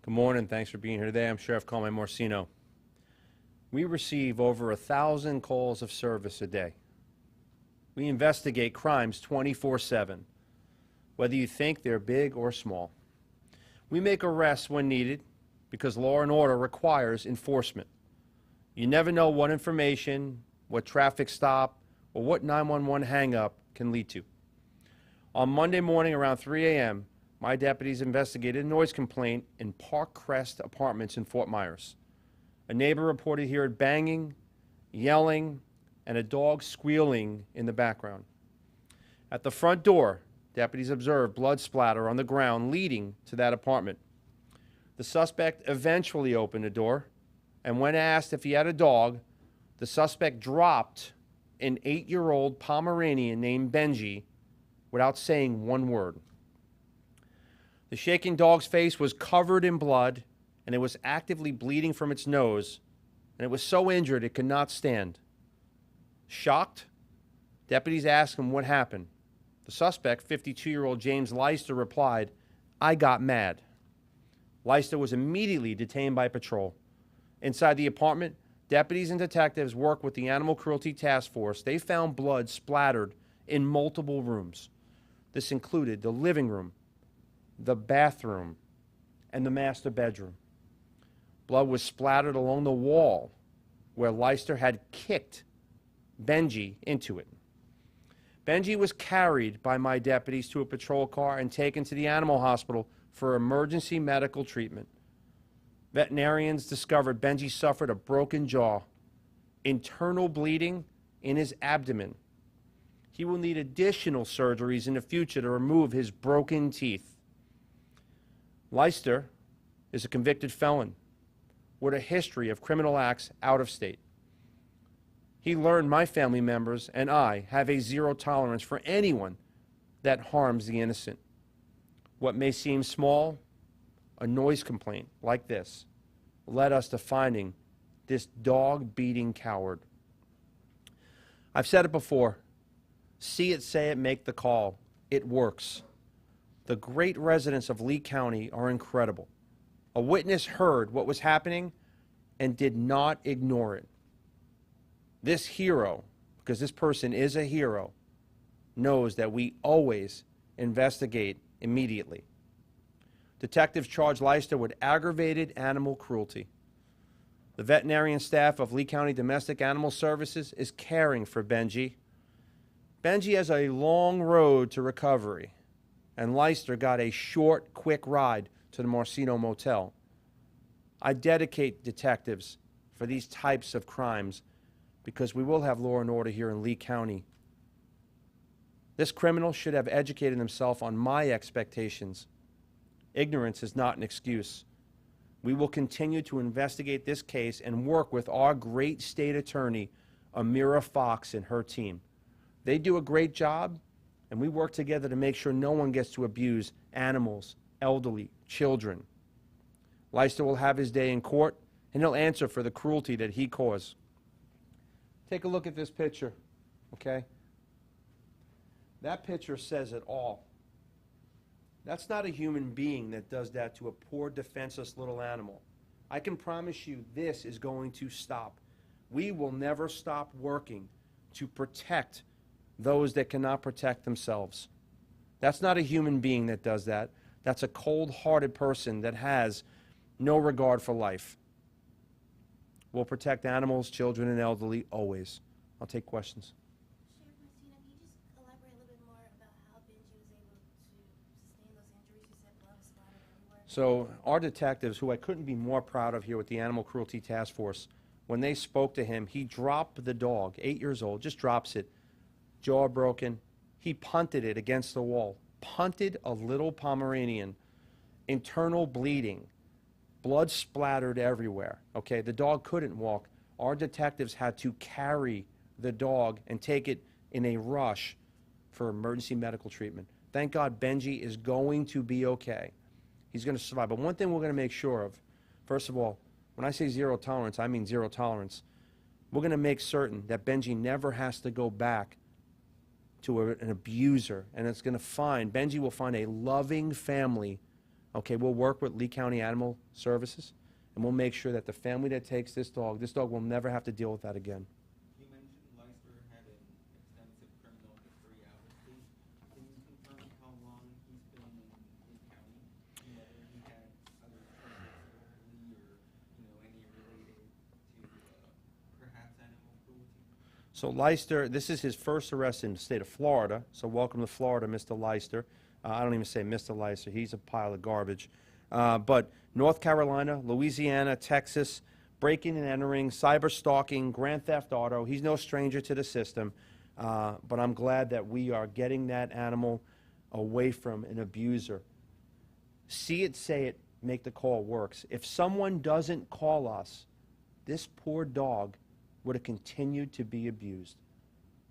Good morning. Thanks for being here today. I'm Sheriff Carmine Marceno. We receive over 1,000 calls of service a day. We investigate crimes 24/7, whether you think they're big or small. We make arrests when needed because law and order requires enforcement. You never know what information, what traffic stop, or what 911 hang-up can lead to. On Monday morning around 3 a.m., my deputies investigated a noise complaint in Park Crest Apartments in Fort Myers. A neighbor reported hearing banging, yelling, and a dog squealing in the background. At the front door, deputies observed blood splatter on the ground leading to that apartment. The suspect eventually opened the door, and when asked if he had a dog, the suspect dropped an 8-year-old Pomeranian named Benji without saying one word. The shaking dog's face was covered in blood, and it was actively bleeding from its nose, and it was so injured it could not stand. Shocked, deputies asked him what happened. The suspect, 52-year-old James Leister, replied, "I got mad." Leister was immediately detained by patrol. Inside the apartment, deputies and detectives worked with the Animal Cruelty Task Force. They found blood splattered in multiple rooms. This included the living room, the bathroom, and the master bedroom. Blood was splattered along the wall where Leister had kicked Benji into it. Benji was carried by my deputies to a patrol car and taken to the animal hospital for emergency medical treatment. Veterinarians discovered Benji suffered a broken jaw, internal bleeding in his abdomen. He will need additional surgeries in the future to remove his broken teeth. Leister is a convicted felon with a history of criminal acts out of state. He learned my family members and I have a zero tolerance for anyone that harms the innocent. What may seem small, a noise complaint like this, led us to finding this dog-beating coward. I've said it before, see it, say it, make the call. It works. The great residents of Lee County are incredible. A witness heard what was happening and did not ignore it. This hero, because this person is a hero, knows that we always investigate immediately. Detectives charged Leister with aggravated animal cruelty. The veterinarian staff of Lee County Domestic Animal Services is caring for Benji. Benji has a long road to recovery, and Leister got a short, quick ride to the Marceno Motel. I dedicate detectives for these types of crimes because we will have law and order here in Lee County. This criminal should have educated himself on my expectations. Ignorance is not an excuse. We will continue to investigate this case and work with our great state attorney, Amira Fox, and her team. They do a great job, and we work together to make sure no one gets to abuse animals, elderly, children. Leister will have his day in court, and he'll answer for the cruelty that he caused. Take a look at this picture, okay? That picture says it all. That's not a human being that does that to a poor, defenseless little animal. I can promise you this is going to stop. We will never stop working to protect those that cannot protect themselves. That's not a human being that does that. That's a cold-hearted person that has no regard for life. We'll protect animals, children, and elderly always. I'll take questions. Sheriff Marceno, can you just elaborate a little bit more about how Benji was able to sustain those injuries? You said blood was splattered everywhere. So our detectives, who I couldn't be more proud of here with the Animal Cruelty Task Force, when they spoke to him, he dropped the dog, 8 years old, just drops it, jaw broken. He punted it against the wall, punted a little Pomeranian, internal bleeding, blood splattered everywhere. Okay, the dog couldn't walk. Our detectives had to carry the dog and take it in a rush for emergency medical treatment. Thank God Benji is going to be okay. He's going to survive. But one thing we're going to make sure of, first of all, when I say zero tolerance, I mean zero tolerance. We're going to make certain that Benji never has to go back to an abuser, and it's going to find, Benji will find a loving family. Okay, we'll work with Lee County Animal Services, and we'll make sure that the family that takes this dog will never have to deal with that again. You mentioned Leicester had an extensive criminal history out of state. Can you confirm how long he's been in Lee County, and whether he had other charges locally or, any related to perhaps animal cruelty? So Leicester, this is his first arrest in the state of Florida, so welcome to Florida, Mr. Leicester. I don't even say Mr. Leicester, he's a pile of garbage. But North Carolina, Louisiana, Texas, breaking and entering, cyber stalking, grand theft auto. He's no stranger to the system. But I'm glad that we are getting that animal away from an abuser. See it, say it, make the call works. If someone doesn't call us, this poor dog would have continued to be abused.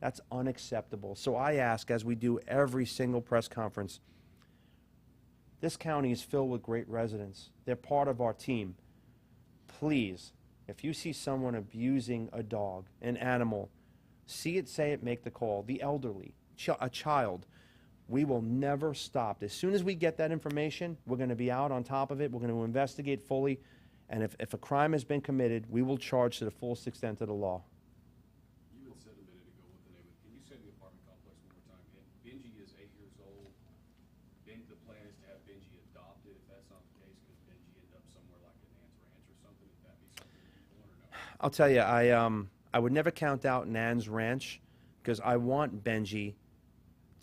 That's unacceptable. So I ask, as we do every single press conference, this county is filled with great residents. They're part of our team. Please, if you see someone abusing a dog, an animal, see it, say it, make the call. The elderly, a child, we will never stop. As soon as we get that information, we're going to be out on top of it. We're going to investigate fully. And if a crime has been committed, we will charge to the fullest extent of the law. You had said a minute ago what the name of, can you say the apartment complex one more time? And Benji is 8 years old. The plan is to have Benji adopted. If that's not the case, could Benji end up somewhere like a Nan's Ranch or something? Would that be something you want or no? I'll tell you, I would never count out Nan's Ranch because I want Benji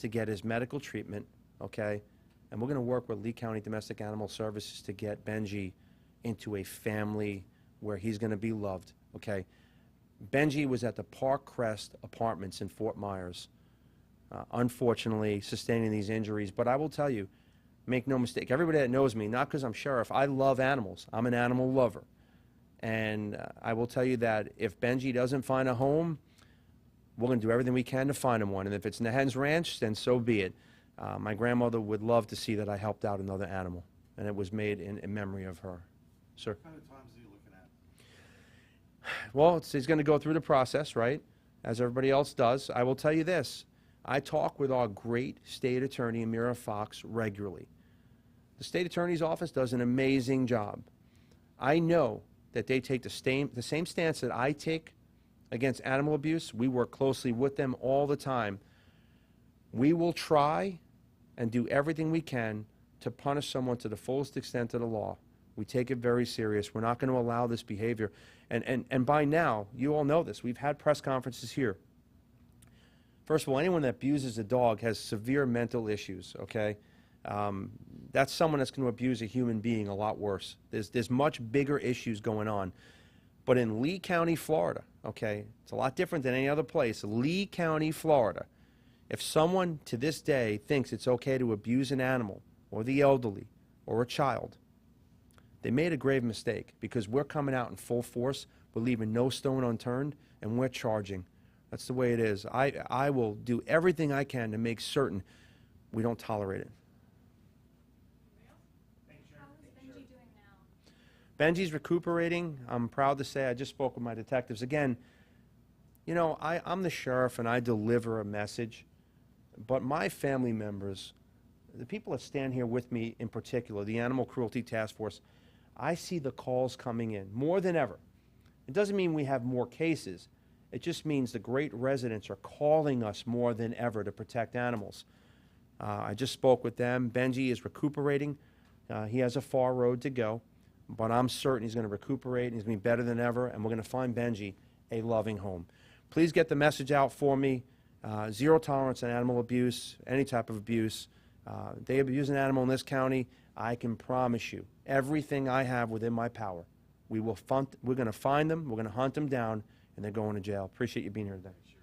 to get his medical treatment, okay? And we're going to work with Lee County Domestic Animal Services to get Benji into a family where he's going to be loved, okay? Benji was at the Park Crest Apartments in Fort Myers, unfortunately sustaining these injuries. But I will tell you, make no mistake, everybody that knows me, not because I'm sheriff, I love animals. I'm an animal lover. And I will tell you that if Benji doesn't find a home, we're going to do everything we can to find him one. And if it's Nan's Ranch, then so be it. My grandmother would love to see that I helped out another animal, and it was made in memory of her. Sir? What kind of times are you looking at? Well, he's going to go through the process, right, as everybody else does. I will tell you this. I talk with our great state attorney, Amira Fox, regularly. The state attorney's office does an amazing job. I know that they take the same stance that I take against animal abuse. We work closely with them all the time. We will try and do everything we can to punish someone to the fullest extent of the law. We take it very serious. We're not going to allow this behavior. And by now, you all know this. We've had press conferences here. First of all, anyone that abuses a dog has severe mental issues, okay? That's someone that's going to abuse a human being a lot worse. There's much bigger issues going on. But in Lee County, Florida, okay, it's a lot different than any other place. Lee County, Florida, if someone to this day thinks it's okay to abuse an animal or the elderly or a child, they made a grave mistake, because we're coming out in full force. We're leaving no stone unturned, and we're charging. That's the way it is. I will do everything I can to make certain we don't tolerate it. How is Benji doing now? Benji's recuperating. I'm proud to say I just spoke with my detectives. Again, you know, I'm the sheriff and I deliver a message, but my family members, the people that stand here with me in particular, the Animal Cruelty Task Force, I see the calls coming in more than ever. It doesn't mean we have more cases. It just means the great residents are calling us more than ever to protect animals. I just spoke with them. Benji is recuperating. He has a far road to go, but I'm certain he's going to recuperate and he's going to be better than ever, and we're going to find Benji a loving home. please get the message out for me. Zero tolerance on animal abuse, any type of abuse. They abuse an animal in this county, I can promise you, everything I have within my power, we're going to find them, we're going to hunt them down, and they're going to jail. Appreciate you being here today. Sure.